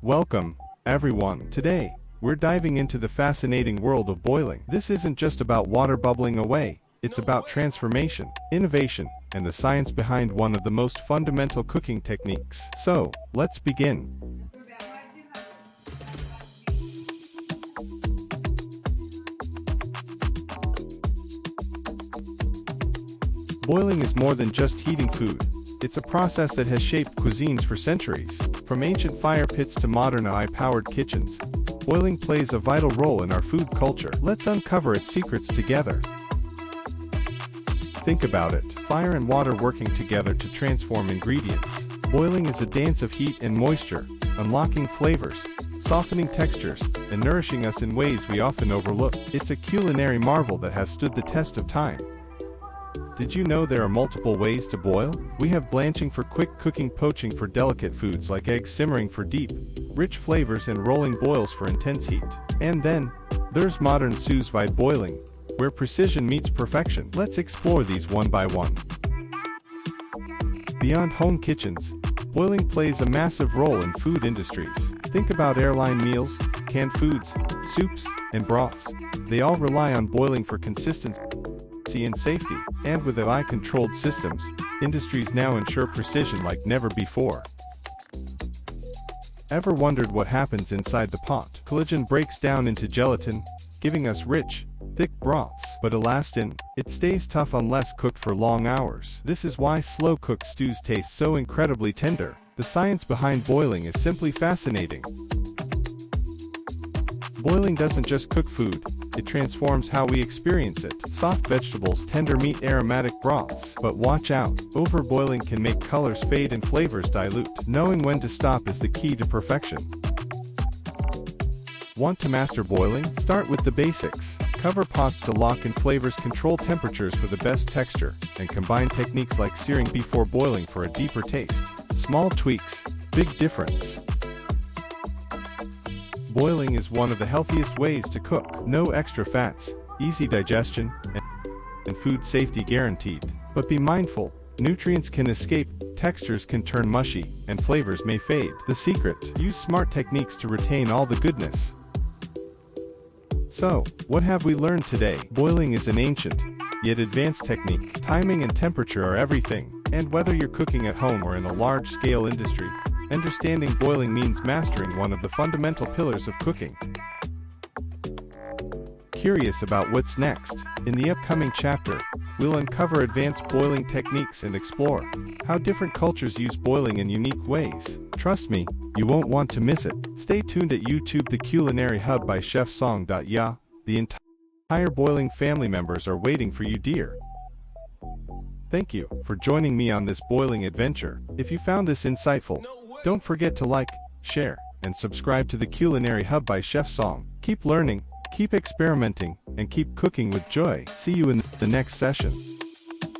Welcome, everyone. Today, we're diving into the fascinating world of boiling. This isn't just about water bubbling away, it's about transformation, innovation, and the science behind one of the most fundamental cooking techniques. So, let's begin. Boiling is more than just heating food. It's a process that has shaped cuisines for centuries. From ancient fire pits to modern AI-powered kitchens, boiling plays a vital role in our food culture. Let's uncover its secrets together. Think about it, fire and water working together to transform ingredients. Boiling is a dance of heat and moisture, unlocking flavors, softening textures, and nourishing us in ways we often overlook. It's a culinary marvel that has stood the test of time. Did you know there are multiple ways to boil? We have blanching for quick cooking, poaching for delicate foods like eggs, simmering for deep, rich flavors, and rolling boils for intense heat. And then, there's modern sous vide boiling, where precision meets perfection. Let's explore these one by one. Beyond home kitchens, boiling plays a massive role in food industries. Think about airline meals, canned foods, soups, and broths. They all rely on boiling for consistency and safety. And with AI-controlled systems, industries now ensure precision like never before. Ever wondered what happens inside the pot? Collagen breaks down into gelatin, giving us rich, thick broths. But elastin, it stays tough unless cooked for long hours. This is why slow-cooked stews taste so incredibly tender. The science behind boiling is simply fascinating. Boiling doesn't just cook food, it transforms how we experience it. Soft vegetables, tender meat, aromatic broths. But watch out, overboiling can make colors fade and flavors dilute. Knowing when to stop is the key to perfection. Want to master boiling? Start with the basics. Cover pots to lock in flavors, control temperatures for the best texture, and combine techniques like searing before boiling for a deeper taste. Small tweaks, big difference. Boiling is one of the healthiest ways to cook. No extra fats, easy digestion, and food safety guaranteed. But be mindful, nutrients can escape, textures can turn mushy, and flavors may fade. The secret: use smart techniques to retain all the goodness. So, what have we learned today? Boiling is an ancient, yet advanced technique. Timing and temperature are everything. And whether you're cooking at home or in a large-scale industry, understanding boiling means mastering one of the fundamental pillars of cooking. Curious about what's next? In the upcoming chapter, we'll uncover advanced boiling techniques and explore how different cultures use boiling in unique ways. Trust me, you won't want to miss it. Stay tuned at YouTube, The Culinary Hub by Chef Song. Yeah, the entire boiling family members are waiting for you, dear. Thank you for joining me on this boiling adventure. If you found this insightful, don't forget to like, share, and subscribe to The Culinary Hub by Chef Song. Keep learning, keep experimenting, and keep cooking with joy. See you in the next session.